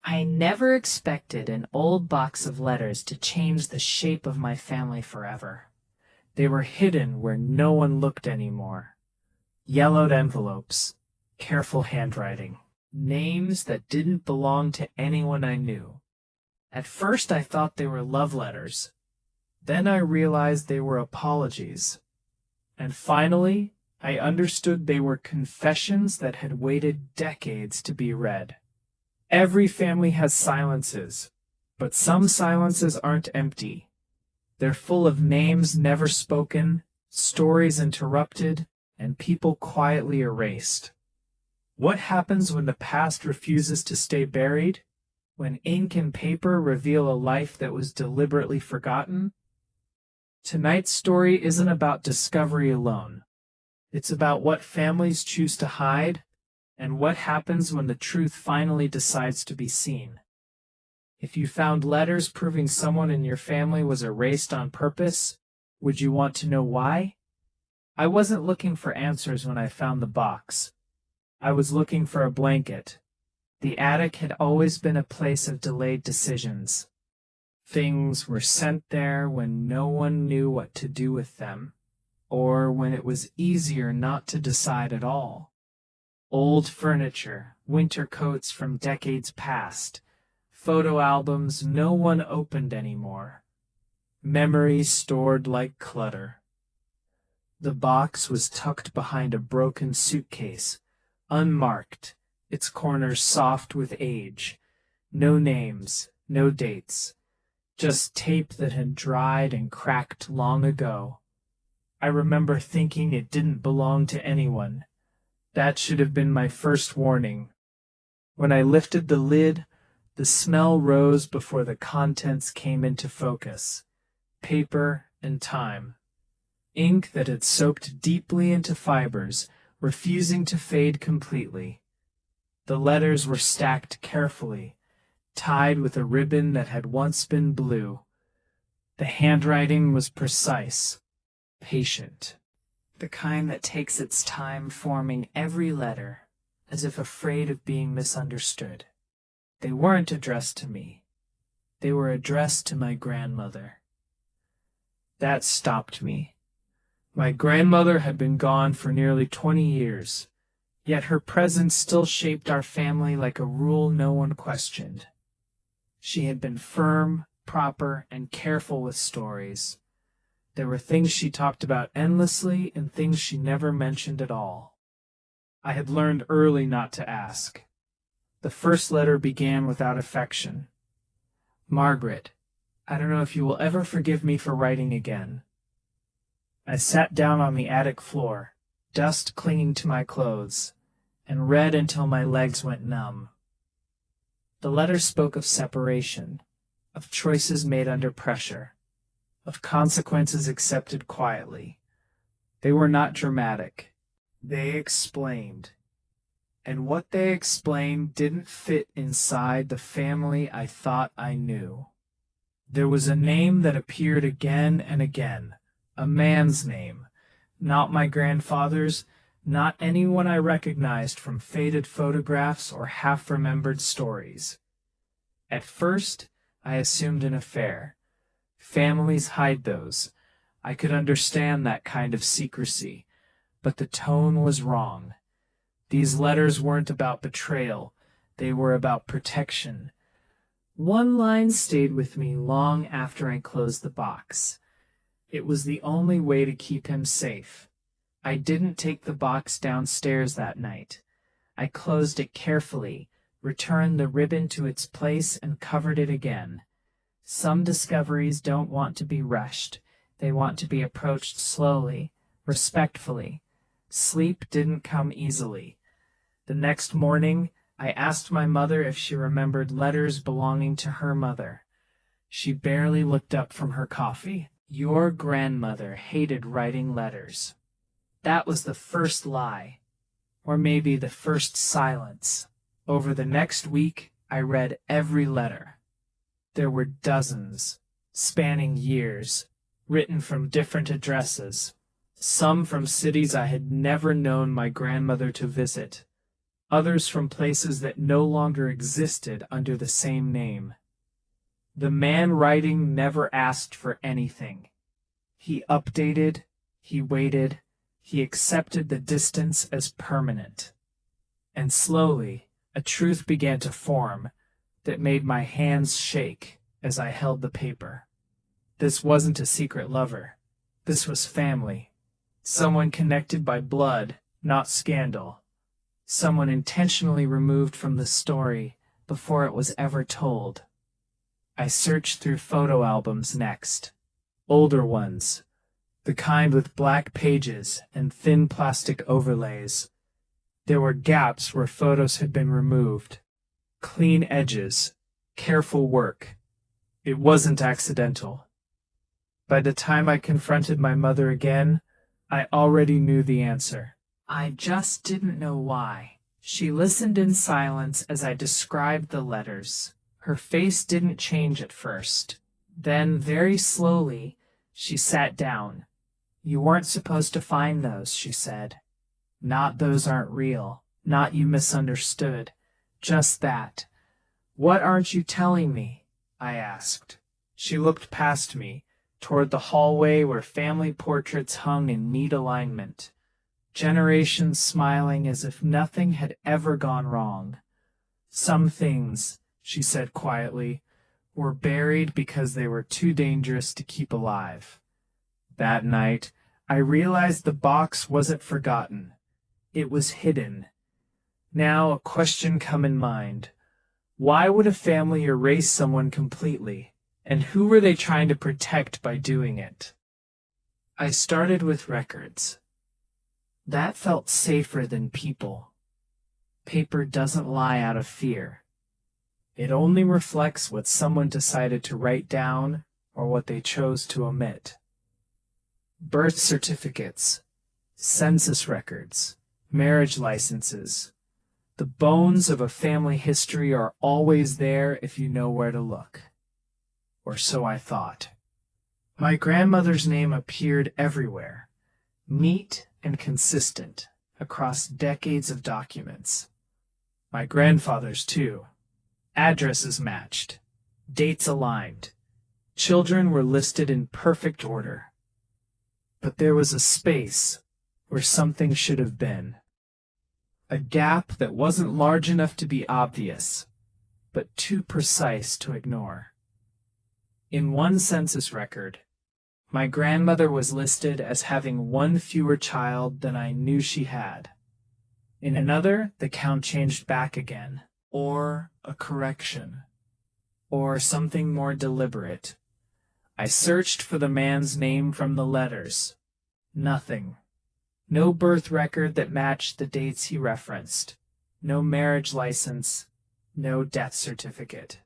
I never expected an old box of letters to change the shape of my family forever. They were hidden where no one looked anymore. Yellowed envelopes, careful handwriting, names that didn't belong to anyone I knew. At first I thought they were love letters. Then I realized they were apologies. And finally, I understood they were confessions that had waited decades to be read. Every family has silences, but some silences aren't empty. They're full of names never spoken, stories interrupted, and people quietly erased. What happens when the past refuses to stay buried? When ink and paper reveal a life that was deliberately forgotten? Tonight's story isn't about discovery alone. It's about what families choose to hide and what happens when the truth finally decides to be seen. If you found letters proving someone in your family was erased on purpose, would you want to know why? I wasn't looking for answers when I found the box. I was looking for a blanket. The attic had always been a place of delayed decisions. Things were sent there when no one knew what to do with them, or when it was easier not to decide at all. Old furniture, winter coats from decades past, photo albums no one opened anymore, memories stored like clutter. The box was tucked behind a broken suitcase, unmarked, its corners soft with age. No names, no dates, just tape that had dried and cracked long ago. I remember thinking it didn't belong to anyone. That should have been my first warning. When I lifted the lid, the smell rose before the contents came into focus. Paper and time. Ink that had soaked deeply into fibers, refusing to fade completely. The letters were stacked carefully, tied with a ribbon that had once been blue. The handwriting was precise, patient. The kind that takes its time forming every letter, as if afraid of being misunderstood. They weren't addressed to me. They were addressed to my grandmother. That stopped me. My grandmother had been gone for nearly 20 years, yet her presence still shaped our family like a rule no one questioned. She had been firm, proper, and careful with stories. There were things she talked about endlessly and things she never mentioned at all. I had learned early not to ask. The first letter began without affection. Margaret, I don't know if you will ever forgive me for writing again. I sat down on the attic floor, dust clinging to my clothes, and read until my legs went numb. The letter spoke of separation, of choices made under pressure, of consequences accepted quietly. They were not dramatic. They explained. And what they explained didn't fit inside the family I thought I knew. There was a name that appeared again and again, a man's name, not my grandfather's, not anyone I recognized from faded photographs or half-remembered stories. At first, I assumed an affair. Families hide those. I could understand that kind of secrecy, but the tone was wrong. These letters weren't about betrayal. They were about protection. One line stayed with me long after I closed the box. It was the only way to keep him safe. I didn't take the box downstairs that night. I closed it carefully, returned the ribbon to its place, and covered it again. Some discoveries don't want to be rushed. They want to be approached slowly, respectfully. Sleep didn't come easily. The next morning, I asked my mother if she remembered letters belonging to her mother. She barely looked up from her coffee. Your grandmother hated writing letters. That was the first lie, or maybe the first silence. Over the next week, I read every letter. There were dozens, spanning years, written from different addresses, some from cities I had never known my grandmother to visit, others from places that no longer existed under the same name. The man writing never asked for anything. He updated, he waited, he accepted the distance as permanent. And slowly, a truth began to form that made my hands shake as I held the paper. This wasn't a secret lover. This was family. Someone connected by blood, not scandal. Someone intentionally removed from the story before it was ever told. I searched through photo albums next. Older ones, the kind with black pages and thin plastic overlays. There were gaps where photos had been removed. Clean edges, careful work. It wasn't accidental. By the time I confronted my mother again, I already knew the answer. I just didn't know why. She listened in silence as I described the letters. Her face didn't change at first. Then, very slowly, she sat down. "You weren't supposed to find those," she said. "Not those aren't real. Not you misunderstood. Just that." "What aren't you telling me?" I asked. She looked past me, toward the hallway where family portraits hung in neat alignment. Generations smiling as if nothing had ever gone wrong. "Some things," she said quietly, "were buried because they were too dangerous to keep alive." That night, I realized the box wasn't forgotten. It was hidden. Now a question come in mind. Why would a family erase someone completely? And who were they trying to protect by doing it? I started with records. That felt safer than people. Paper doesn't lie out of fear. It only reflects what someone decided to write down or what they chose to omit. Birth certificates, census records, marriage licenses. The bones of a family history are always there if you know where to look. Or so I thought. My grandmother's name appeared everywhere, neat and consistent, across decades of documents. My grandfather's too. Addresses matched, dates aligned. Children were listed in perfect order. But there was a space where something should have been. A gap that wasn't large enough to be obvious, but too precise to ignore. In one census record, my grandmother was listed as having one fewer child than I knew she had. In another, the count changed back again, or a correction, or something more deliberate. I searched for the man's name from the letters. Nothing. No birth record that matched the dates he referenced. No marriage license. No death certificate.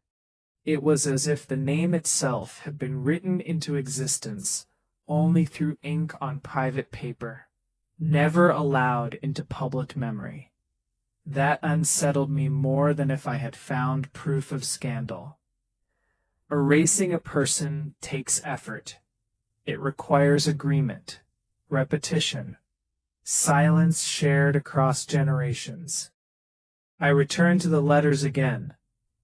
It was as if the name itself had been written into existence only through ink on private paper, never allowed into public memory. That unsettled me more than if I had found proof of scandal. Erasing a person takes effort. It requires agreement, repetition, silence shared across generations. I returned to the letters again,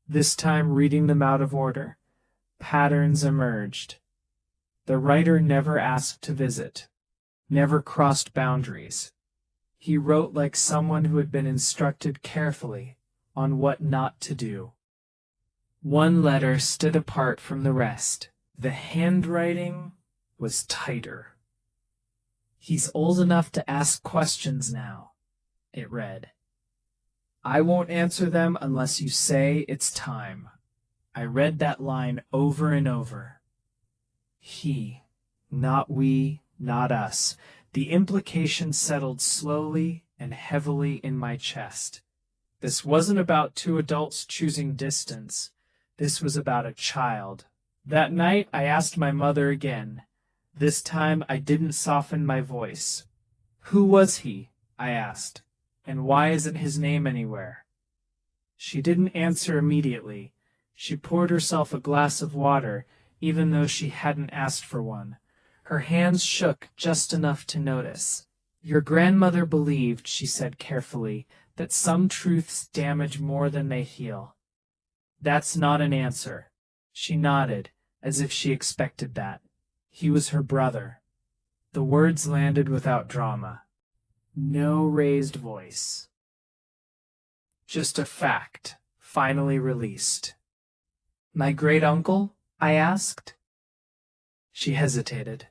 this time reading them out of order. Patterns emerged. The writer never asked to visit, never crossed boundaries. He wrote like someone who had been instructed carefully on what not to do. One letter stood apart from the rest. The handwriting was tighter. "He's old enough to ask questions now," it read. "I won't answer them unless you say it's time." I read that line over and over. He, not we, not us. The implication settled slowly and heavily in my chest. This wasn't about two adults choosing distance. This was about a child. That night, I asked my mother again. This time, I didn't soften my voice. "Who was he?" I asked. "And why isn't his name anywhere?" She didn't answer immediately. She poured herself a glass of water, even though she hadn't asked for one. Her hands shook just enough to notice. "Your grandmother believed," she said carefully, that some truths damage more than they heal. That's not an answer. She nodded, as if she expected that. He was her brother. The words landed without drama. No raised voice. Just a fact, finally released. My great-uncle? I asked. She hesitated.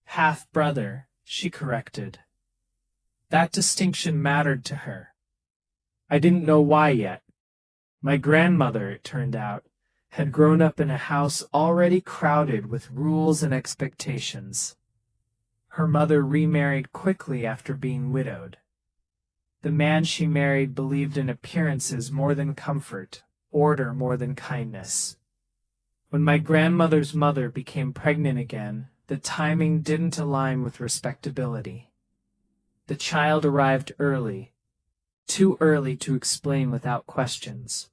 Half-brother, she corrected. That distinction mattered to her. I didn't know why yet. My grandmother, it turned out, had grown up in a house already crowded with rules and expectations. Her mother remarried quickly after being widowed. The man she married believed in appearances more than comfort, order more than kindness. When my grandmother's mother became pregnant again, the timing didn't align with respectability. The child arrived early, too early to explain without questions.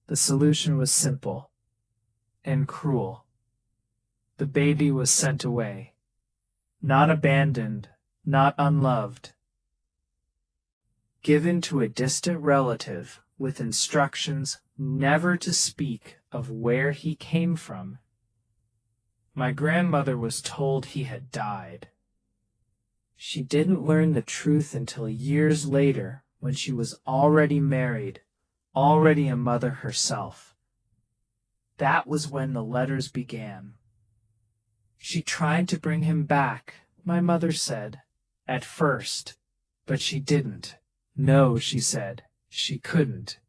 The solution was simple and cruel. The baby was sent away, not abandoned, not unloved. Given to a distant relative with instructions never to speak of where he came from. My grandmother was told he had died. She didn't learn the truth until years later, when she was already married, already a mother herself. That was when the letters began. She tried to bring him back, my mother said, at first, but she didn't. No, she said, she couldn't.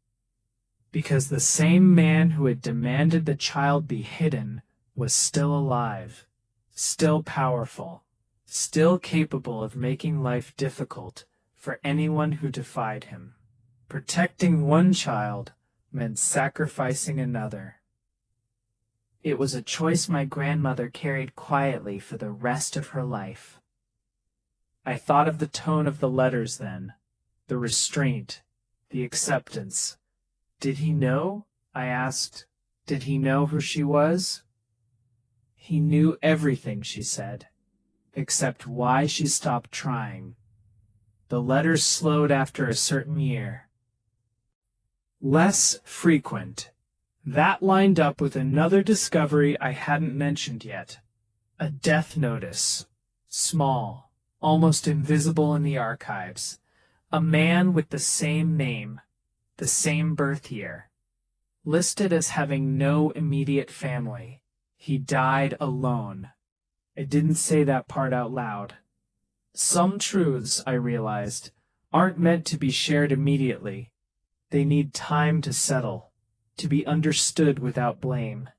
Because the same man who had demanded the child be hidden was still alive, still powerful, still capable of making life difficult for anyone who defied him. Protecting one child meant sacrificing another. It was a choice my grandmother carried quietly for the rest of her life. I thought of the tone of the letters then, the restraint, the acceptance. Did he know? I asked. Did he know who she was? He knew everything, she said, except why she stopped trying. The letters slowed after a certain year. Less frequent. That lined up with another discovery I hadn't mentioned yet. A death notice. Small, almost invisible in the archives. A man with the same name, the same birth year. Listed as having no immediate family. He died alone. I didn't say that part out loud. Some truths, I realized, aren't meant to be shared immediately. They need time to settle, to be understood without blame.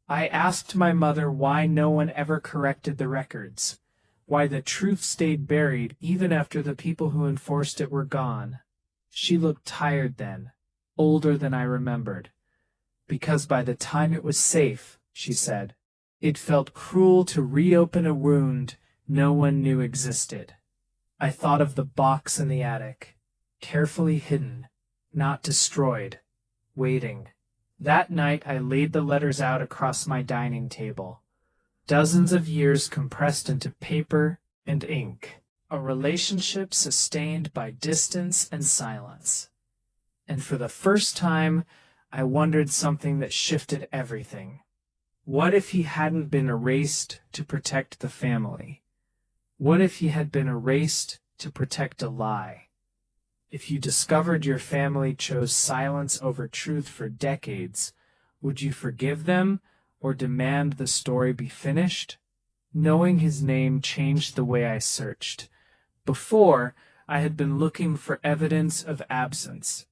I asked my mother why no one ever corrected the records, why the truth stayed buried even after the people who enforced it were gone. She looked tired then, older than I remembered. Because by the time it was safe, she said, it felt cruel to reopen a wound no one knew existed. I thought of the box in the attic, carefully hidden, not destroyed, waiting. That night I laid the letters out across my dining table. Dozens of years compressed into paper and ink. A relationship sustained by distance and silence. And for the first time, I wondered something that shifted everything. What if he hadn't been erased to protect the family? What if he had been erased to protect a lie? If you discovered your family chose silence over truth for decades, would you forgive them or demand the story be finished? Knowing his name changed the way I searched. Before, I had been looking for evidence of absence.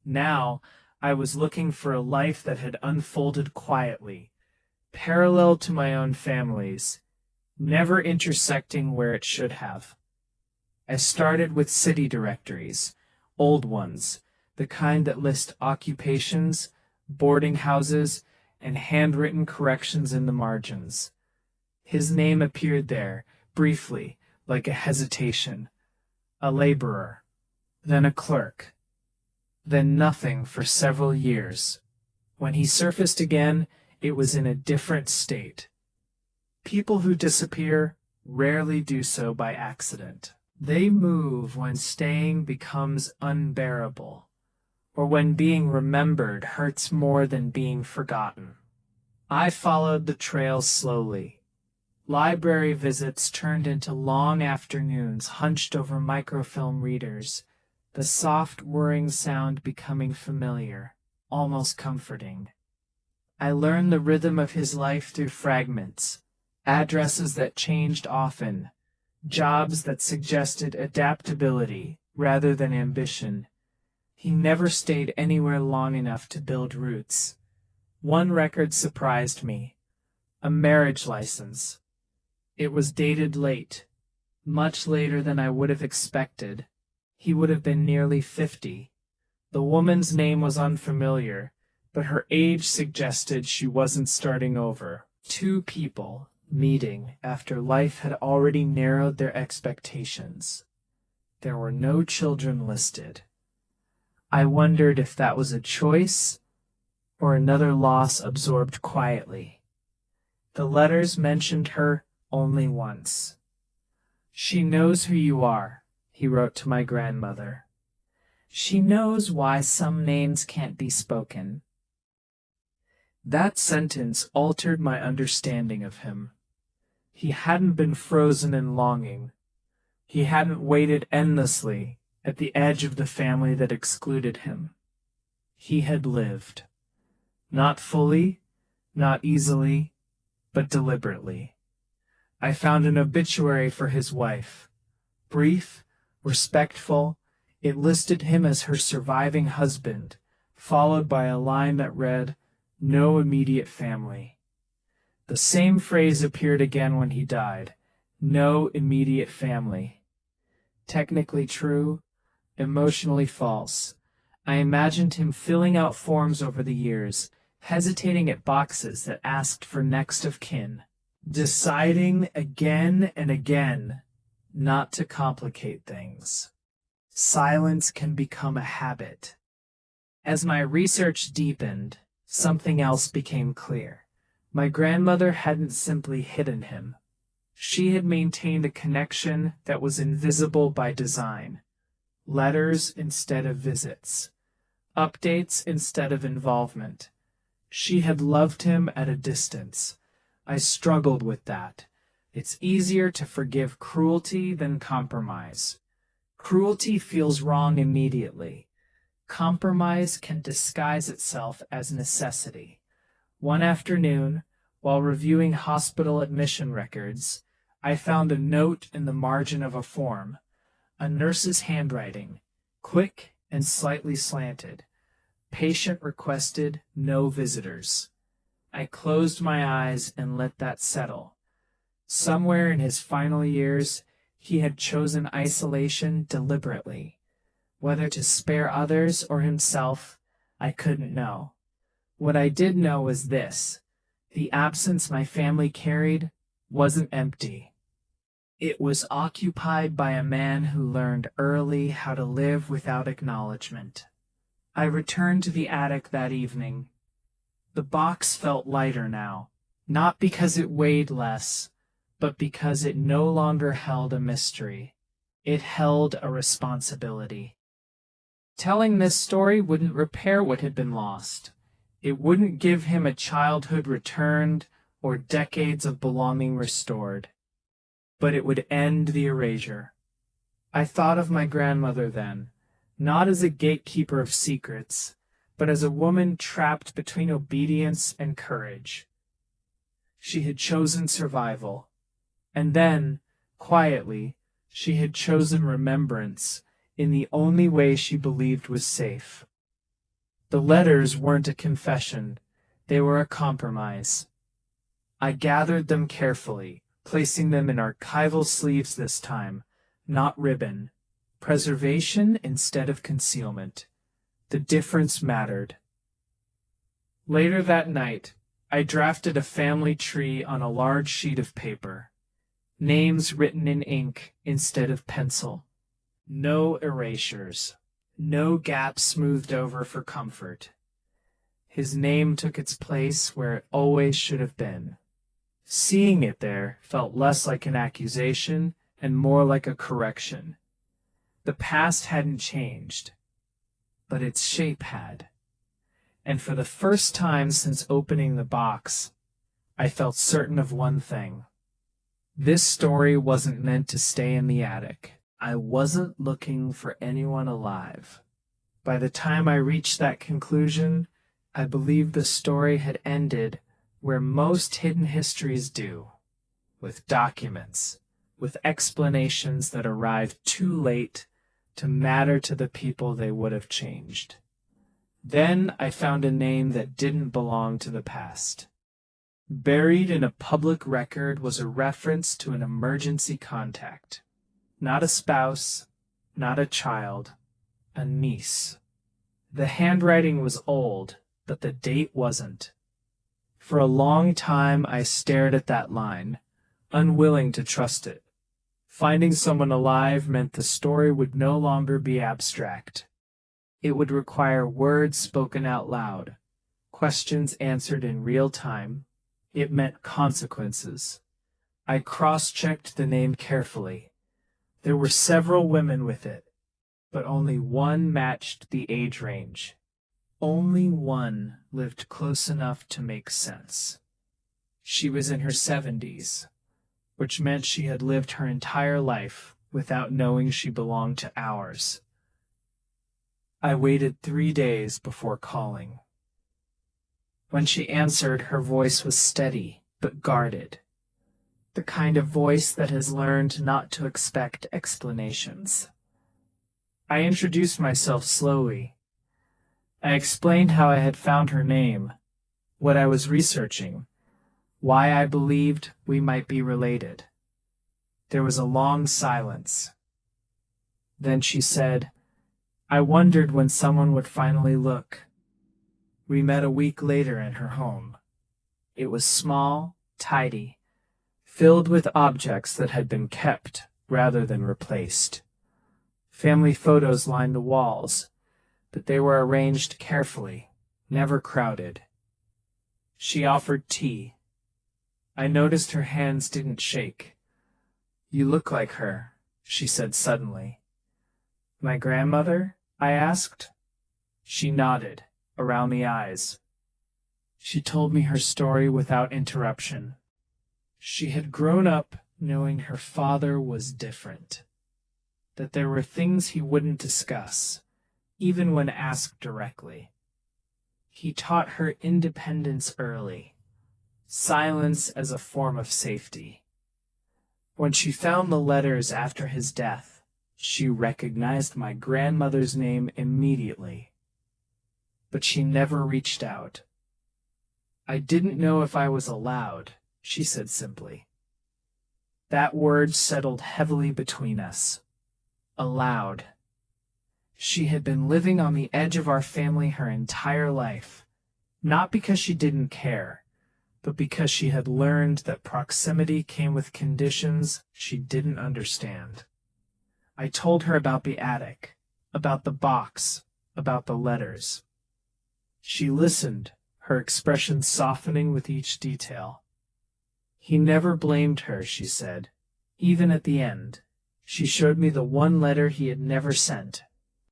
Now, I was looking for a life that had unfolded quietly, parallel to my own family's, never intersecting where it should have. I started with city directories, old ones, the kind that list occupations, boarding houses, and handwritten corrections in the margins. His name appeared there, briefly, like a hesitation. A laborer, then a clerk, then nothing for several years. When he surfaced again, it was in a different state. People who disappear rarely do so by accident. They move when staying becomes unbearable, or when being remembered hurts more than being forgotten. I followed the trail slowly. Library visits turned into long afternoons hunched over microfilm readers, the soft whirring sound becoming familiar, almost comforting. I learned the rhythm of his life through fragments, addresses that changed often, jobs that suggested adaptability rather than ambition. He never stayed anywhere long enough to build roots. One record surprised me, a marriage license. It was dated late, much later than I would have expected. He would have been nearly 50. The woman's name was unfamiliar, but her age suggested she wasn't starting over. Two people meeting after life had already narrowed their expectations. There were no children listed. I wondered if that was a choice or another loss absorbed quietly. The letters mentioned her only once. "She knows who you are," he wrote to my grandmother. "She knows why some names can't be spoken." That sentence altered my understanding of him. He hadn't been frozen in longing. He hadn't waited endlessly at the edge of the family that excluded him. He had lived. Not fully, not easily, but deliberately. I found an obituary for his wife. Brief, respectful, it listed him as her surviving husband, followed by a line that read, "No immediate family." The same phrase appeared again when he died, "No immediate family." Technically true, emotionally false. I imagined him filling out forms over the years, hesitating at boxes that asked for next of kin, deciding again and again not to complicate things. Silence can become a habit. As my research deepened, something else became clear. My grandmother hadn't simply hidden him. She had maintained a connection that was invisible by design. Letters instead of visits. Updates instead of involvement. She had loved him at a distance. I struggled with that. It's easier to forgive cruelty than compromise. Cruelty feels wrong immediately. Compromise can disguise itself as necessity. One afternoon, while reviewing hospital admission records, I found a note in the margin of a form, a nurse's handwriting, quick and slightly slanted. Patient requested no visitors. I closed my eyes and let that settle. Somewhere in his final years, he had chosen isolation deliberately. Whether to spare others or himself, I couldn't know. What I did know was this: the absence my family carried wasn't empty. It was occupied by a man who learned early how to live without acknowledgement. I returned to the attic that evening. The box felt lighter now, not because it weighed less, but because it no longer held a mystery. It held a responsibility. Telling this story wouldn't repair what had been lost. It wouldn't give him a childhood returned or decades of belonging restored. But it would end the erasure. I thought of my grandmother then, not as a gatekeeper of secrets, but as a woman trapped between obedience and courage. She had chosen survival, and then, quietly, she had chosen remembrance in the only way she believed was safe. The letters weren't a confession, they were a compromise. I gathered them carefully, placing them in archival sleeves this time, not ribbon. Preservation instead of concealment. The difference mattered. Later that night, I drafted a family tree on a large sheet of paper. Names written in ink instead of pencil. No erasures. No gaps smoothed over for comfort. His name took its place where it always should have been. Seeing it there felt less like an accusation and more like a correction. The past hadn't changed, but its shape had. And for the first time since opening the box, I felt certain of one thing. This story wasn't meant to stay in the attic. I wasn't looking for anyone alive. By the time I reached that conclusion, I believed the story had ended where most hidden histories do, with documents, with explanations that arrived too late to matter to the people they would have changed. Then I found a name that didn't belong to the past. Buried in a public record was a reference to an emergency contact. Not a spouse, not a child, a niece. The handwriting was old, but the date wasn't. For a long time I stared at that line, unwilling to trust it. Finding someone alive meant the story would no longer be abstract. It would require words spoken out loud, questions answered in real time. It meant consequences. I cross-checked the name carefully. There were several women with it, but only one matched the age range. Only one lived close enough to make sense. She was in her 70s, which meant she had lived her entire life without knowing she belonged to ours. I waited 3 days before calling. When she answered, her voice was steady but guarded, the kind of voice that has learned not to expect explanations. I introduced myself slowly. I explained how I had found her name, what I was researching, why I believed we might be related. There was a long silence. Then she said, "I wondered when someone would finally look." We met a week later in her home. It was small, tidy, filled with objects that had been kept rather than replaced. Family photos lined the walls, but they were arranged carefully, never crowded. She offered tea. I noticed her hands didn't shake. "You look like her," she said suddenly. "My grandmother?" I asked. She nodded, around the eyes. She told me her story without interruption. She had grown up knowing her father was different, that there were things he wouldn't discuss, even when asked directly. He taught her independence early, silence as a form of safety. When she found the letters after his death, she recognized my grandmother's name immediately. But she never reached out. "I didn't know if I was allowed," she said simply. That word settled heavily between us. Allowed. She had been living on the edge of our family her entire life, not because she didn't care, but because she had learned that proximity came with conditions she didn't understand. I told her about the attic, about the box, about the letters. She listened, her expression softening with each detail. "He never blamed her," she said. Even at the end, she showed me the one letter he had never sent,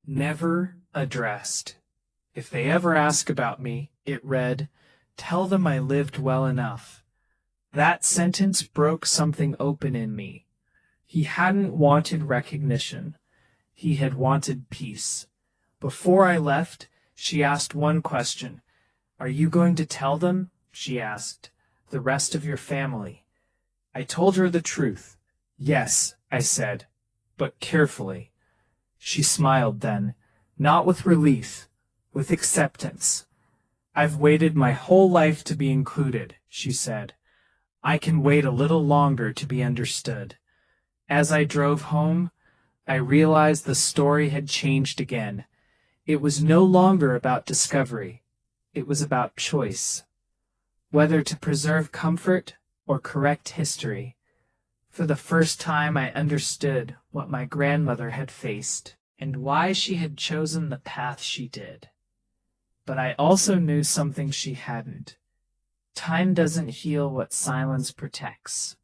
never addressed. "If they ever ask about me," it read, "tell them I lived well enough." That sentence broke something open in me. He hadn't wanted recognition. He had wanted peace. Before I left, she asked one question. "Are you going to tell them," she asked, "the rest of your family?" I told her the truth. "Yes," I said, "but carefully." She smiled then, not with relief, with acceptance. "I've waited my whole life to be included," she said. "I can wait a little longer to be understood." As I drove home, I realized the story had changed again. It was no longer about discovery. It was about choice. Whether to preserve comfort or correct history. For the first time I understood what my grandmother had faced and why she had chosen the path she did. But I also knew something she hadn't. Time doesn't heal what silence protects.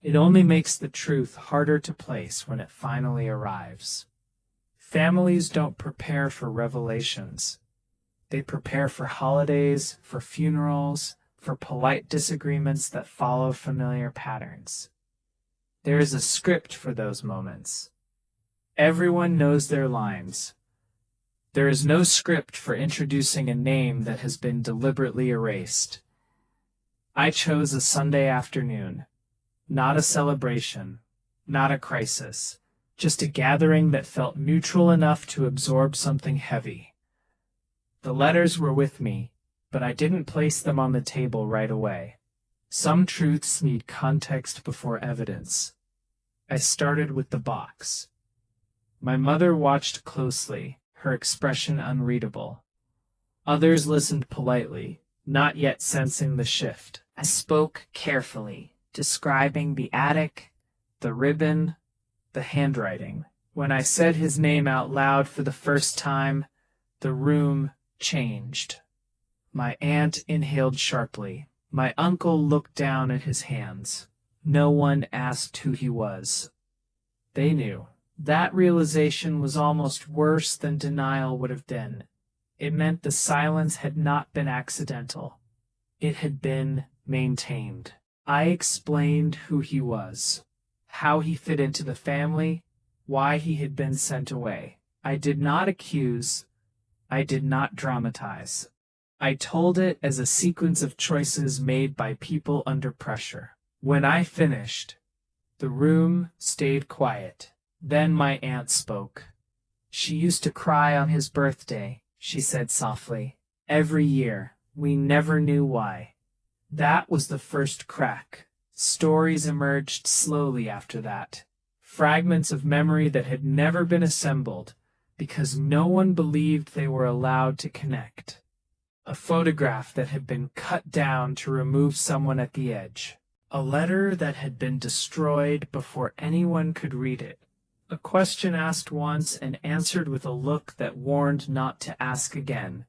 It only makes the truth harder to place when it finally arrives. Families don't prepare for revelations. They prepare for holidays, for funerals, for polite disagreements that follow familiar patterns. There is a script for those moments. Everyone knows their lines. There is no script for introducing a name that has been deliberately erased. I chose a Sunday afternoon. Not a celebration, not a crisis, just a gathering that felt neutral enough to absorb something heavy. The letters were with me, but I didn't place them on the table right away. Some truths need context before evidence. I started with the box. My mother watched closely, her expression unreadable. Others listened politely, not yet sensing the shift. I spoke carefully, describing the attic, the ribbon, the handwriting. When I said his name out loud for the first time, the room changed. My aunt inhaled sharply. My uncle looked down at his hands. No one asked who he was. They knew. That realization was almost worse than denial would have been. It meant the silence had not been accidental. It had been maintained. I explained who he was, how he fit into the family, why he had been sent away. I did not accuse. I did not dramatize. I told it as a sequence of choices made by people under pressure. When I finished, the room stayed quiet. Then my aunt spoke. She used to cry on his birthday, she said softly. Every year. We never knew why. That was the first crack. Stories emerged slowly after that. Fragments of memory that had never been assembled because no one believed they were allowed to connect. A photograph that had been cut down to remove someone at the edge. A letter that had been destroyed before anyone could read it. A question asked once and answered with a look that warned not to ask again.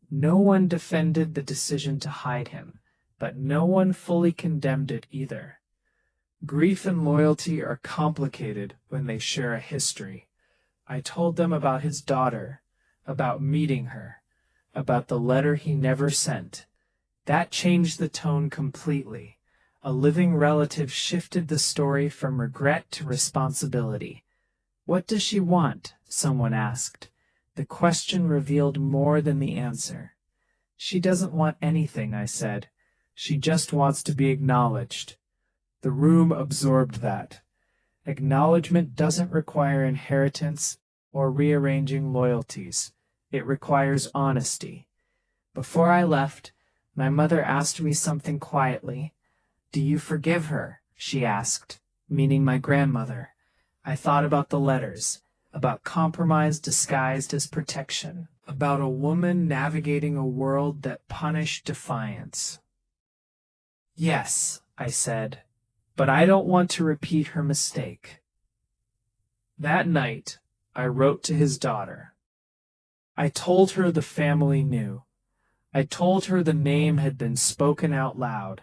No one defended the decision to hide him, but no one fully condemned it either. Grief and loyalty are complicated when they share a history. I told them about his daughter, about meeting her, about the letter he never sent. That changed the tone completely. A living relative shifted the story from regret to responsibility. "What does she want?" someone asked. The question revealed more than the answer. "She doesn't want anything," I said. "She just wants to be acknowledged." The room absorbed that. Acknowledgement doesn't require inheritance or rearranging loyalties. It requires honesty. Before I left, my mother asked me something quietly. "Do you forgive her?" she asked, meaning my grandmother. I thought about the letters, about compromise disguised as protection, about a woman navigating a world that punished defiance. "Yes," I said, "but I don't want to repeat her mistake." That night, I wrote to his daughter. I told her the family knew. I told her the name had been spoken out loud.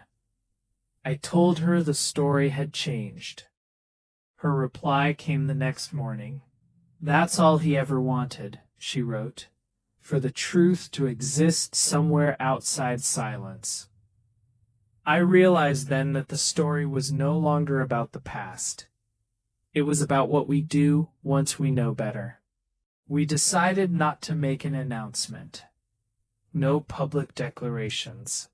I told her the story had changed. Her reply came the next morning. "That's all he ever wanted," she wrote, "for the truth to exist somewhere outside silence." I realized then that the story was no longer about the past. It was about what we do once we know better. We decided not to make an announcement. No public declarations.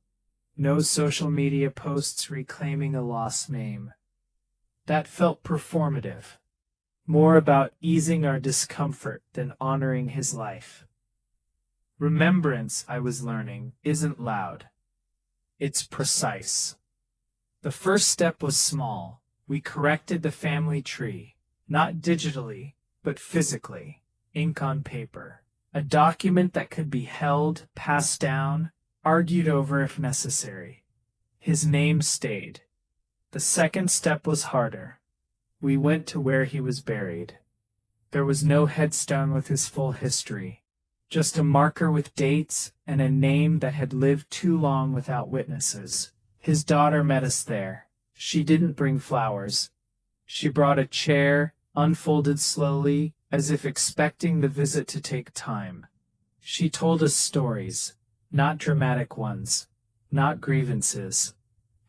No social media posts reclaiming a lost name. That felt performative. More about easing our discomfort than honoring his life. Remembrance, I was learning, isn't loud. It's precise. The first step was small. We corrected the family tree, not digitally, but physically, ink on paper. A document that could be held, passed down, argued over if necessary. His name stayed. The second step was harder. We went to where he was buried. There was no headstone with his full history, just a marker with dates and a name that had lived too long without witnesses. His daughter met us there. She didn't bring flowers. She brought a chair, unfolded slowly, as if expecting the visit to take time. She told us stories, not dramatic ones, not grievances.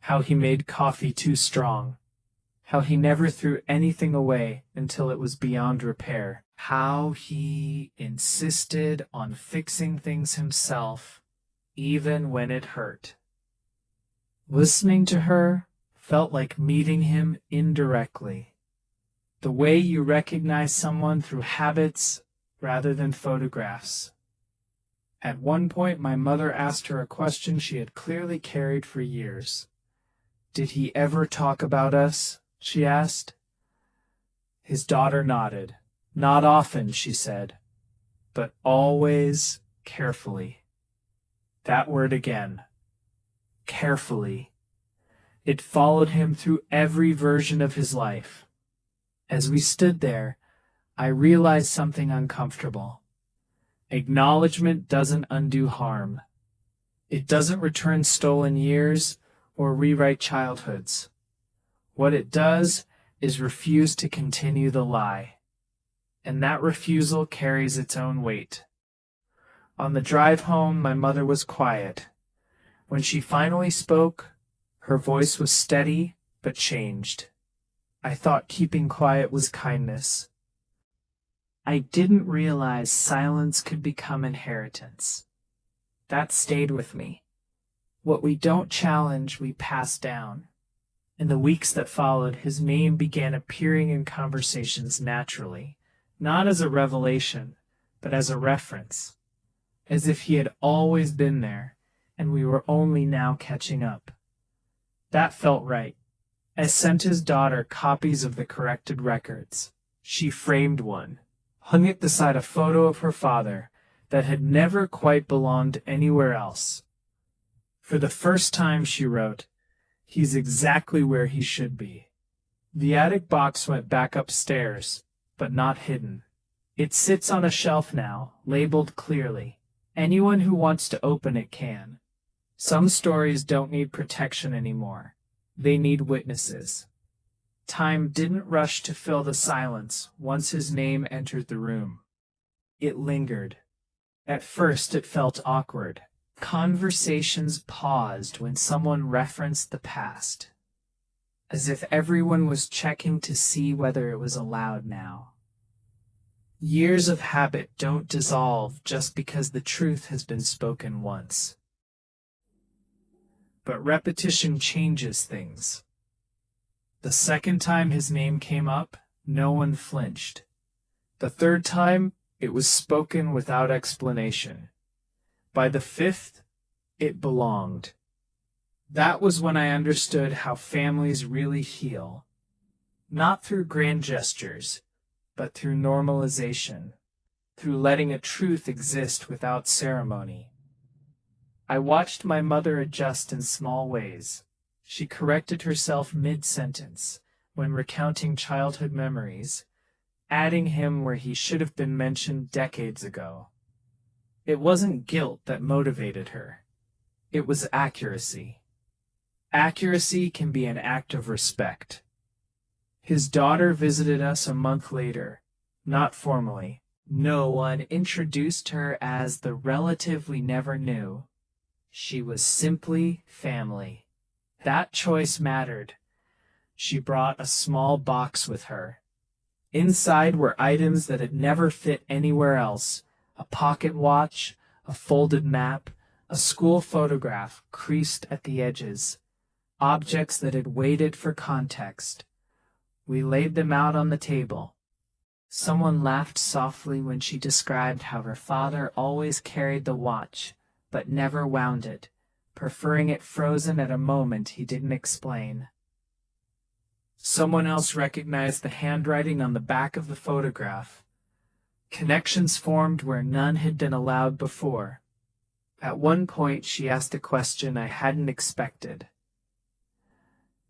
How he made coffee too strong. How he never threw anything away until it was beyond repair. How he insisted on fixing things himself, even when it hurt. Listening to her felt like meeting him indirectly. The way you recognize someone through habits rather than photographs. At one point, my mother asked her a question she had clearly carried for years. "Did he ever talk about us?" she asked. His daughter nodded. "Not often," she said, "but always carefully." That word again. Carefully. It followed him through every version of his life. As we stood there, I realized something uncomfortable. Acknowledgement doesn't undo harm. It doesn't return stolen years or rewrite childhoods. What it does is refuse to continue the lie. And that refusal carries its own weight. On the drive home, my mother was quiet. When she finally spoke, her voice was steady but changed. I thought keeping quiet was kindness. I didn't realize silence could become inheritance. That stayed with me. What we don't challenge, we pass down. In the weeks that followed, his name began appearing in conversations naturally, not as a revelation, but as a reference, as if he had always been there, and we were only now catching up. That felt right. I sent his daughter copies of the corrected records. She framed one, hung it beside a photo of her father that had never quite belonged anywhere else. For the first time, she wrote, "He's exactly where he should be." The attic box went back upstairs, but not hidden. It sits on a shelf now, labeled clearly. Anyone who wants to open it can. Some stories don't need protection anymore. They need witnesses. Time didn't rush to fill the silence once his name entered the room. It lingered. At first it felt awkward. Conversations paused when someone referenced the past, as if everyone was checking to see whether it was allowed now. Years of habit don't dissolve just because the truth has been spoken once. But repetition changes things. The second time his name came up, no one flinched. The third time, it was spoken without explanation. By the fifth, it belonged. That was when I understood how families really heal. Not through grand gestures, but through normalization, through letting a truth exist without ceremony. I watched my mother adjust in small ways. She corrected herself mid-sentence when recounting childhood memories, adding him where he should have been mentioned decades ago. It wasn't guilt that motivated her. It was accuracy. Accuracy can be an act of respect. His daughter visited us a month later, not formally. No one introduced her as the relative we never knew. She was simply family. That choice mattered. She brought a small box with her. Inside were items that had never fit anywhere else. A pocket watch, a folded map, a school photograph creased at the edges. Objects that had waited for context. We laid them out on the table. Someone laughed softly when she described how her father always carried the watch, but never wound it, preferring it frozen at a moment he didn't explain. Someone else recognized the handwriting on the back of the photograph. Connections formed where none had been allowed before. At one point, she asked a question I hadn't expected.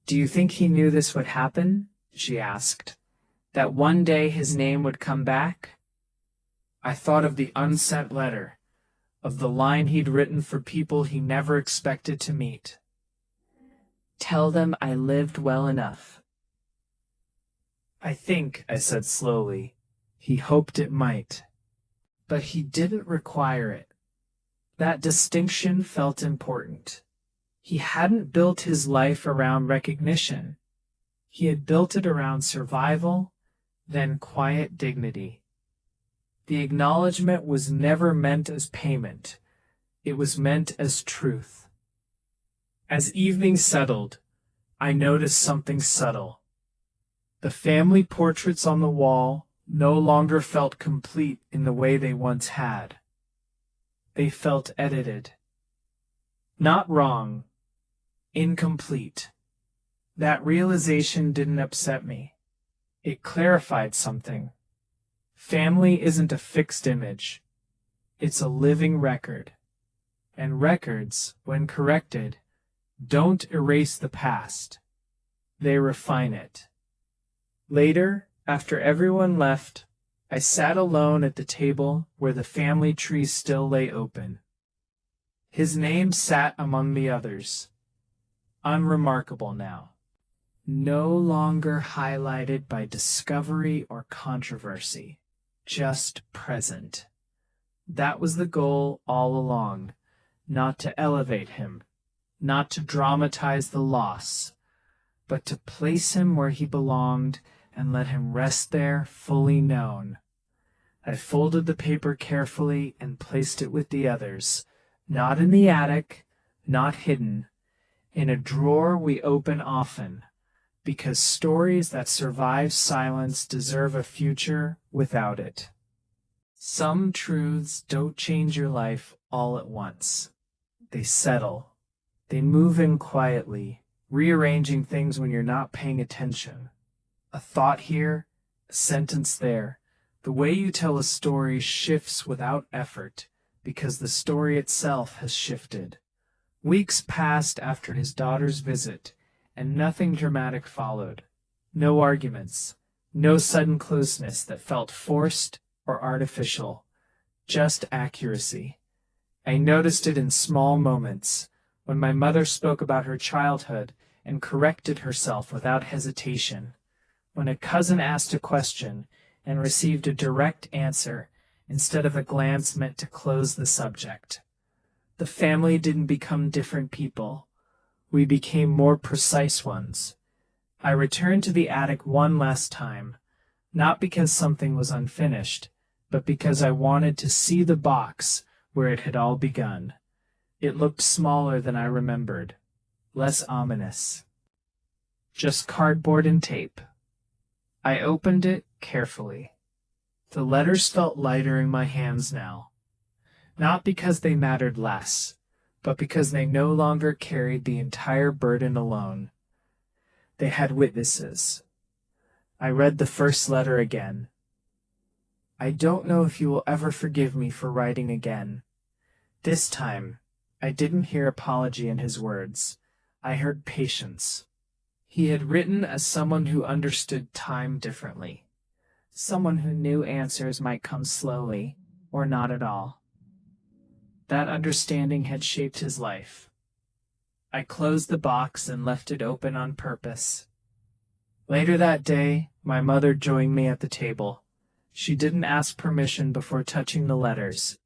"Do you think he knew this would happen?" she asked. "That one day his name would come back?" I thought of the unsent letter, of the line he'd written for people he never expected to meet. Tell them I lived well enough. I think, I said slowly, he hoped it might. But he didn't require it. That distinction felt important. He hadn't built his life around recognition. He had built it around survival, then quiet dignity. The acknowledgement was never meant as payment. It was meant as truth. As evening settled, I noticed something subtle. The family portraits on the wall no longer felt complete in the way they once had. They felt edited. Not wrong, incomplete. That realization didn't upset me. It clarified something. Family isn't a fixed image. It's a living record. And records, when corrected, don't erase the past. They refine it. Later, after everyone left, I sat alone at the table where the family tree still lay open. His name sat among the others. Unremarkable now. No longer highlighted by discovery or controversy. Just present. That was the goal all along. Not to elevate him. Not to dramatize the loss. But to place him where he belonged and let him rest there fully known. I folded the paper carefully and placed it with the others, not in the attic, not hidden, in a drawer we open often, because stories that survive silence deserve a future without it. Some truths don't change your life all at once. They settle. They move in quietly, rearranging things when you're not paying attention. A thought here, a sentence there. The way you tell a story shifts without effort because the story itself has shifted. Weeks passed after his daughter's visit, and nothing dramatic followed. No arguments, no sudden closeness that felt forced or artificial, just accuracy. I noticed it in small moments, when my mother spoke about her childhood and corrected herself without hesitation. When a cousin asked a question and received a direct answer instead of a glance meant to close the subject. The family didn't become different people. We became more precise ones. I returned to the attic one last time, not because something was unfinished, but because I wanted to see the box where it had all begun. It looked smaller than I remembered, less ominous. Just cardboard and tape. I opened it carefully. The letters felt lighter in my hands now, not because they mattered less, but because they no longer carried the entire burden alone. They had witnesses. I read the first letter again. I don't know if you will ever forgive me for writing again. This time, I didn't hear apology in his words. I heard patience. He had written as someone who understood time differently. Someone who knew answers might come slowly, or not at all. That understanding had shaped his life. I closed the box and left it open on purpose. Later that day, my mother joined me at the table. She didn't ask permission before touching the letters.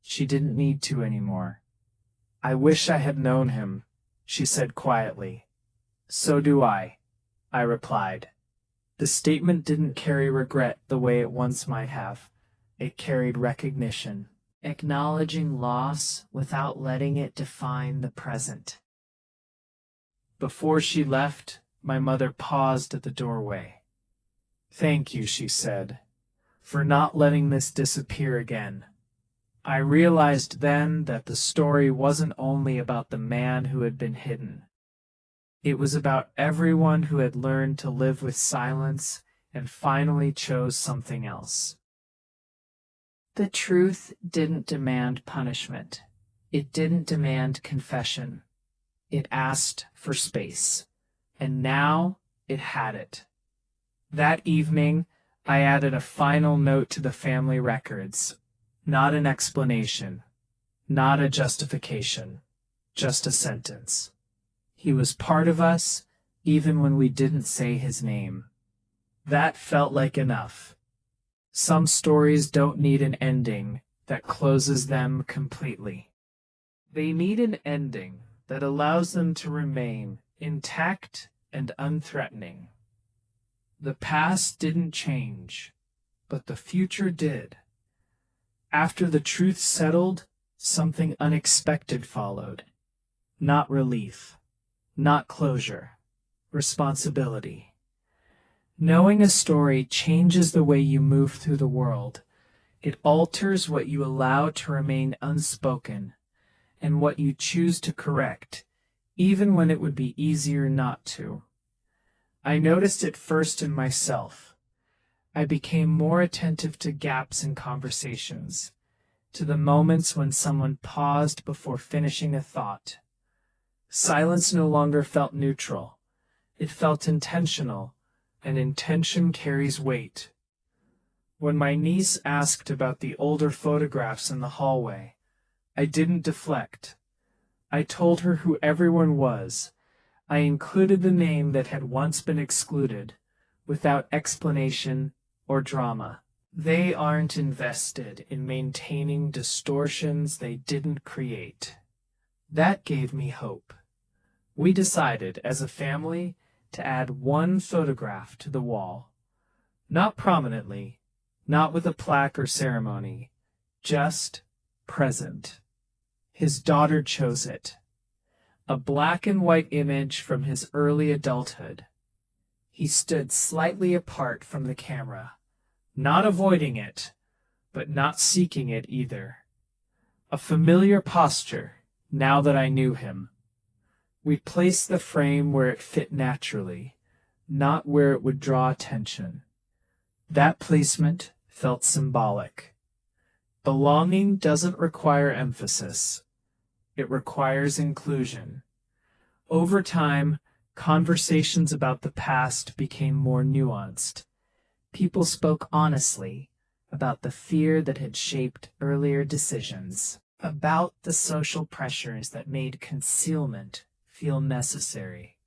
She didn't need to anymore. I wish I had known him, she said quietly. So do I replied. The statement didn't carry regret the way it once might have. It carried recognition, acknowledging loss without letting it define the present. Before she left, my mother paused at the doorway. Thank you, she said, for not letting this disappear again. I realized then that the story wasn't only about the man who had been hidden. It was about everyone who had learned to live with silence and finally chose something else. The truth didn't demand punishment. It didn't demand confession. It asked for space. And now it had it. That evening, I added a final note to the family records. Not an explanation. Not a justification. Just a sentence. He was part of us, even when we didn't say his name. That felt like enough. Some stories don't need an ending that closes them completely. They need an ending that allows them to remain intact and unthreatening. The past didn't change, but the future did. After the truth settled, something unexpected followed. Not relief, not closure, responsibility. Knowing a story changes the way you move through the world. It alters what you allow to remain unspoken and what you choose to correct, even when it would be easier not to. I noticed it first in myself. I became more attentive to gaps in conversations, to the moments when someone paused before finishing a thought. Silence no longer felt neutral. It felt intentional, and intention carries weight. When my niece asked about the older photographs in the hallway, I didn't deflect. I told her who everyone was. I included the name that had once been excluded, without explanation or drama. They aren't invested in maintaining distortions they didn't create. That gave me hope. We decided as a family to add one photograph to the wall. Not prominently, not with a plaque or ceremony, just present. His daughter chose it. A black and white image from his early adulthood. He stood slightly apart from the camera, not avoiding it, but not seeking it either. A familiar posture, now that I knew him. We placed the frame where it fit naturally, not where it would draw attention. That placement felt symbolic. Belonging doesn't require emphasis. It requires inclusion. Over time, conversations about the past became more nuanced. People spoke honestly about the fear that had shaped earlier decisions, about the social pressures that made concealment feel necessary.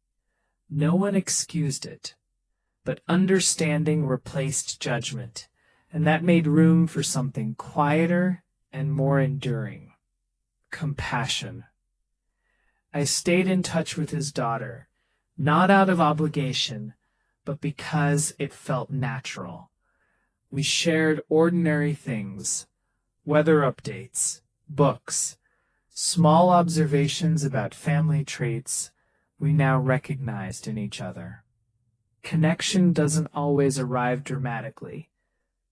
No one excused it, but understanding replaced judgment, and that made room for something quieter and more enduring. Compassion. I stayed in touch with his daughter, not out of obligation, but because it felt natural. We shared ordinary things, weather updates, books, small observations about family traits we now recognized in each other. Connection doesn't always arrive dramatically.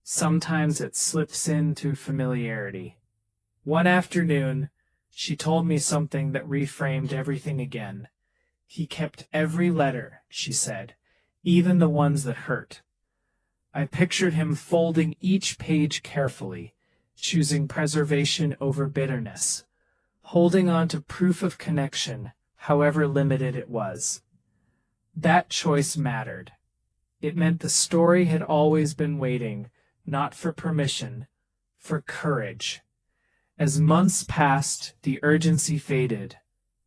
Sometimes it slips in through familiarity. One afternoon, she told me something that reframed everything again. He kept every letter, she said, even the ones that hurt. I pictured him folding each page carefully, choosing preservation over bitterness, holding on to proof of connection, however limited it was. That choice mattered. It meant the story had always been waiting, not for permission, for courage. As months passed, the urgency faded,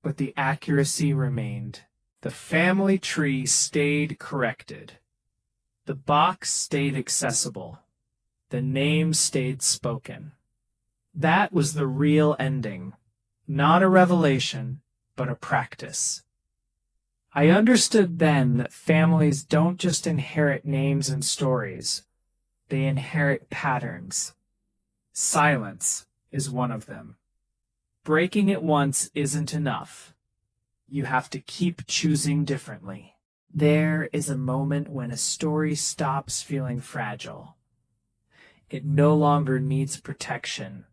but the accuracy remained. The family tree stayed corrected. The box stayed accessible. The name stayed spoken. That was the real ending. Not a revelation, but a practice. I understood then that families don't just inherit names and stories. They inherit patterns. Silence is one of them. Breaking it once isn't enough. You have to keep choosing differently. There is a moment when a story stops feeling fragile. It no longer needs protection.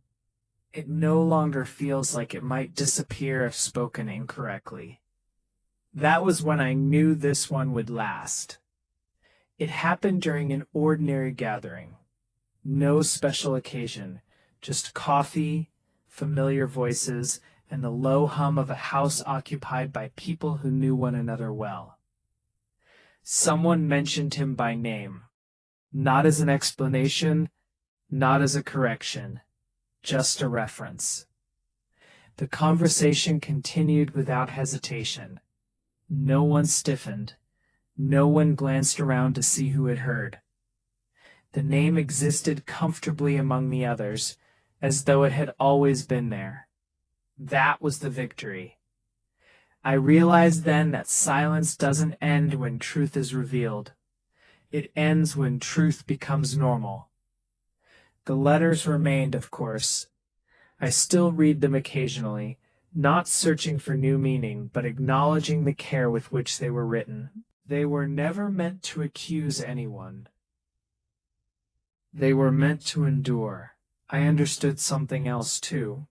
It no longer feels like it might disappear if spoken incorrectly. That was when I knew this one would last. It happened during an ordinary gathering. No special occasion, just coffee, familiar voices, and the low hum of a house occupied by people who knew one another well. Someone mentioned him by name, not as an explanation, not as a correction, just a reference. The conversation continued without hesitation. No one stiffened. No one glanced around to see who had heard. The name existed comfortably among the others, as though it had always been there. That was the victory. I realized then that silence doesn't end when truth is revealed. It ends when truth becomes normal. The letters remained, of course. I still read them occasionally, not searching for new meaning, but acknowledging the care with which they were written. They were never meant to accuse anyone. They were meant to endure. I understood something else, too.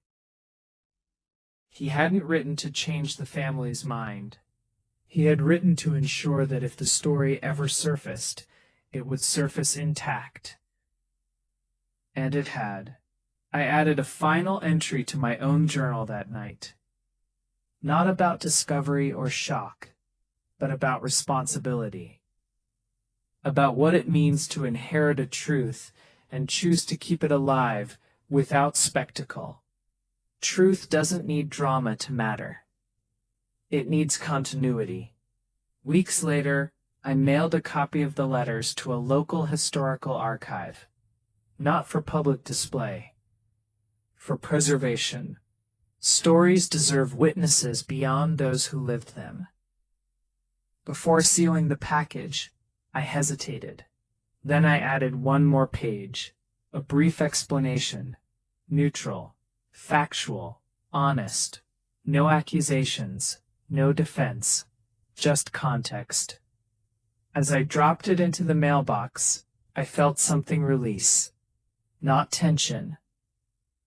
He hadn't written to change the family's mind. He had written to ensure that if the story ever surfaced, it would surface intact. And it had. I added a final entry to my own journal that night. Not about discovery or shock, but about responsibility. About what it means to inherit a truth and choose to keep it alive without spectacle. Truth doesn't need drama to matter. It needs continuity. Weeks later, I mailed a copy of the letters to a local historical archive. Not for public display. For preservation. Stories deserve witnesses beyond those who lived them. Before sealing the package, I hesitated. Then I added one more page, a brief explanation, neutral, factual, honest, no accusations, no defense, just context. As I dropped it into the mailbox, I felt something release. Not tension.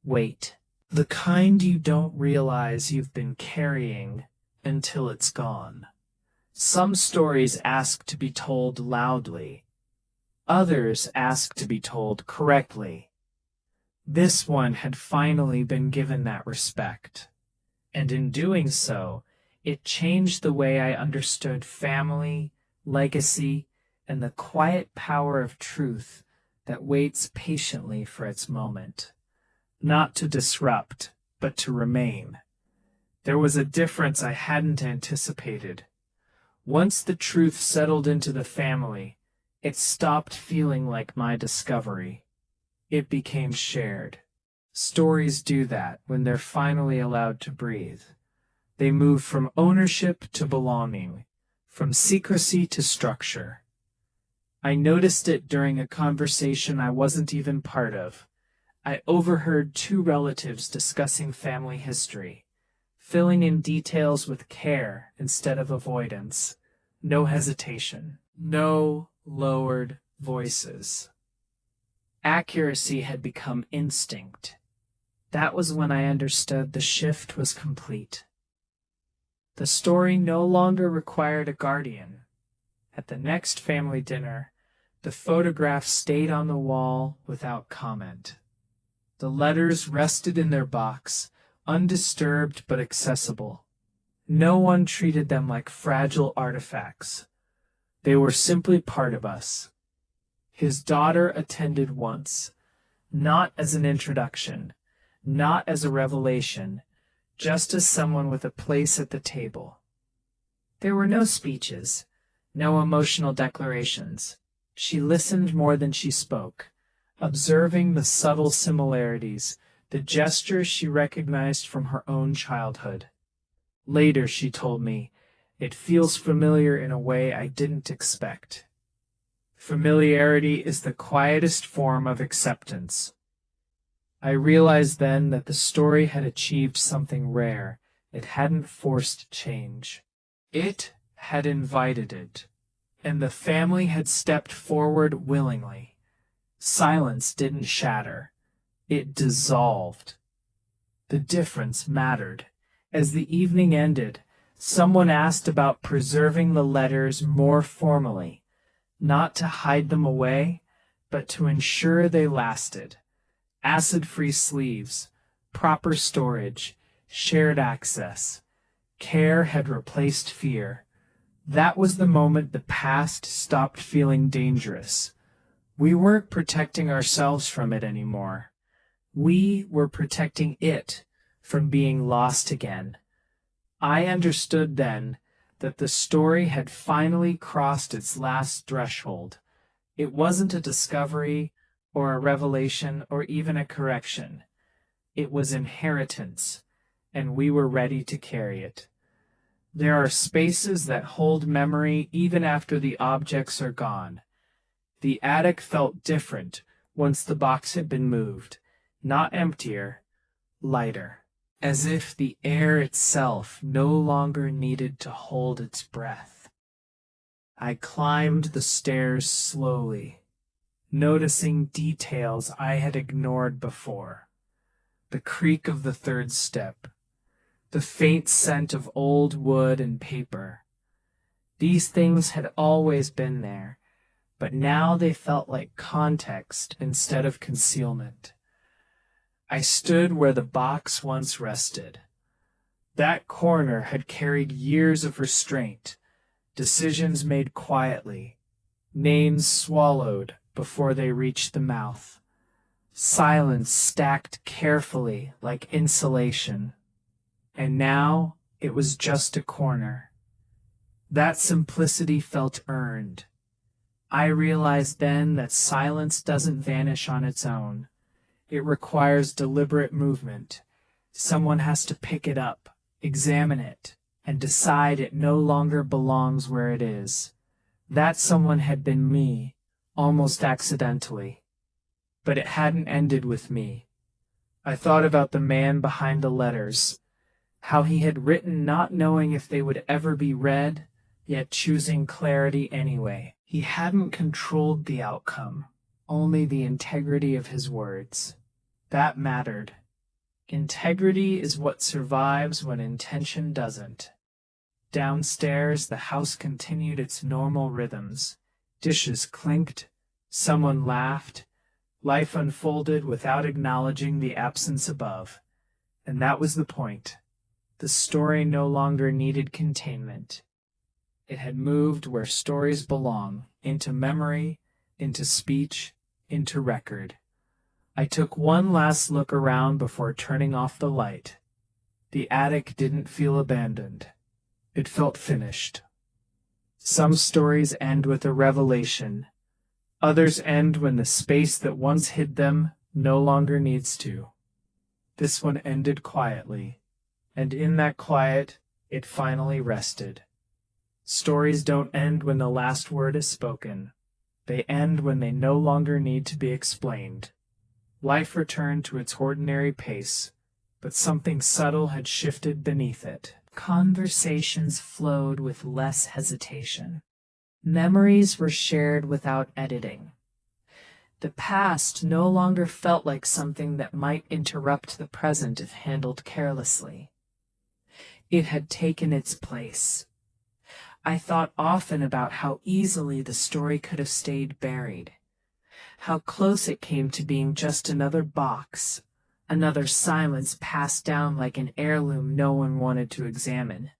Weight. The kind you don't realize you've been carrying until it's gone. Some stories ask to be told loudly. Others ask to be told correctly. This one had finally been given that respect. And in doing so, it changed the way I understood family, legacy, and the quiet power of truth that waits patiently for its moment. Not to disrupt, but to remain. There was a difference I hadn't anticipated. Once the truth settled into the family, it stopped feeling like my discovery. It became shared. Stories do that when they're finally allowed to breathe. They move from ownership to belonging, from secrecy to structure. I noticed it during a conversation I wasn't even part of. I overheard two relatives discussing family history, filling in details with care instead of avoidance. No hesitation. No lowered voices. Accuracy had become instinct. That was when I understood the shift was complete. The story no longer required a guardian. At the next family dinner, the photograph stayed on the wall without comment. The letters rested in their box, undisturbed but accessible. No one treated them like fragile artifacts. They were simply part of us. His daughter attended once, not as an introduction, not as a revelation, just as someone with a place at the table. There were no speeches, no emotional declarations. She listened more than she spoke, observing the subtle similarities, the gestures she recognized from her own childhood. Later, she told me, it feels familiar in a way I didn't expect. Familiarity is the quietest form of acceptance. I realized then that the story had achieved something rare. It hadn't forced change. It had invited it, and the family had stepped forward willingly. Silence didn't shatter. It dissolved. The difference mattered. As the evening ended, someone asked about preserving the letters more formally, not to hide them away, but to ensure they lasted. Acid-free sleeves, proper storage, shared access. Care had replaced fear. That was the moment the past stopped feeling dangerous. We weren't protecting ourselves from it anymore. We were protecting it from being lost again. I understood then that the story had finally crossed its last threshold. It wasn't a discovery or a revelation or even a correction. It was inheritance, and we were ready to carry it. There are spaces that hold memory even after the objects are gone. The attic felt different once the box had been moved, not emptier, lighter, as if the air itself no longer needed to hold its breath. I climbed the stairs slowly, noticing details I had ignored before. The creak of the third step, the faint scent of old wood and paper. These things had always been there, but now they felt like context instead of concealment. I stood where the box once rested. That corner had carried years of restraint, decisions made quietly, names swallowed before they reached the mouth, silence stacked carefully like insulation. And now it was just a corner. That simplicity felt earned. I realized then that silence doesn't vanish on its own. It requires deliberate movement. Someone has to pick it up, examine it, and decide it no longer belongs where it is. That someone had been me, almost accidentally. But it hadn't ended with me. I thought about the man behind the letters, how he had written not knowing if they would ever be read, yet choosing clarity anyway. He hadn't controlled the outcome, only the integrity of his words. That mattered. Integrity is what survives when intention doesn't. Downstairs, the house continued its normal rhythms. Dishes clinked, someone laughed, life unfolded without acknowledging the absence above. And that was the point. The story no longer needed containment. It had moved where stories belong, into memory, into speech, into record. I took one last look around before turning off the light. The attic didn't feel abandoned. It felt finished. Some stories end with a revelation. Others end when the space that once hid them no longer needs to. This one ended quietly, and in that quiet, it finally rested. Stories don't end when the last word is spoken. They end when they no longer need to be explained. Life returned to its ordinary pace, but something subtle had shifted beneath it. Conversations flowed with less hesitation. Memories were shared without editing. The past no longer felt like something that might interrupt the present if handled carelessly. It had taken its place. I thought often about how easily the story could have stayed buried, how close it came to being just another box, another silence passed down like an heirloom no one wanted to examine.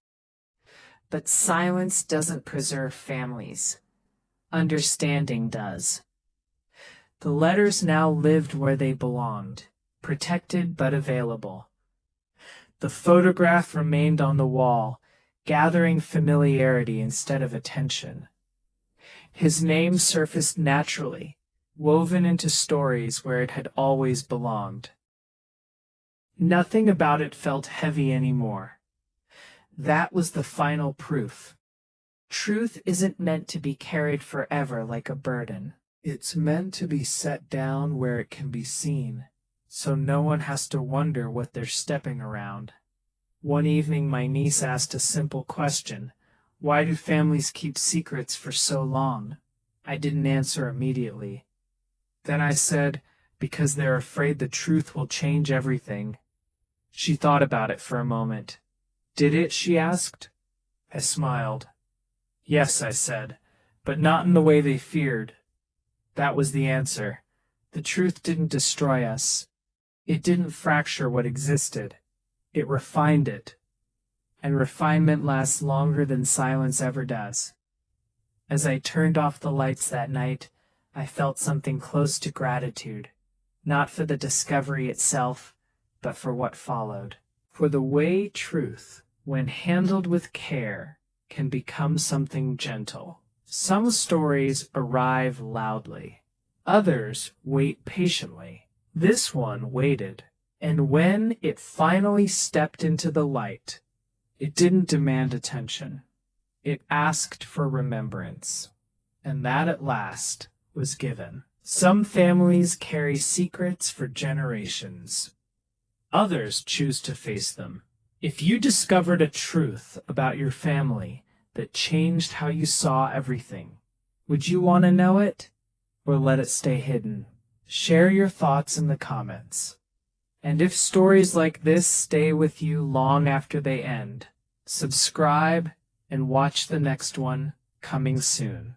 But silence doesn't preserve families. Understanding does. The letters now lived where they belonged, protected but available. The photograph remained on the wall, gathering familiarity instead of attention. His name surfaced naturally, woven into stories where it had always belonged. Nothing about it felt heavy anymore. That was the final proof. Truth isn't meant to be carried forever like a burden. It's meant to be set down where it can be seen, so no one has to wonder what they're stepping around. One evening my niece asked a simple question. Why do families keep secrets for so long? I didn't answer immediately. Then I said, because they're afraid the truth will change everything. She thought about it for a moment. Did it? She asked. I smiled. Yes, I said, but not in the way they feared. That was the answer. The truth didn't destroy us. It didn't fracture what existed. It refined it. And refinement lasts longer than silence ever does. As I turned off the lights that night, I felt something close to gratitude, not for the discovery itself, but for what followed. For the way truth, when handled with care, can become something gentle. Some stories arrive loudly. Others wait patiently. This one waited, and when it finally stepped into the light, it didn't demand attention. It asked for remembrance, and that at last was given. Some families carry secrets for generations. Others choose to face them. If you discovered a truth about your family that changed how you saw everything, would you want to know it or let it stay hidden? Share your thoughts in the comments. And if stories like this stay with you long after they end, subscribe and watch the next one coming soon.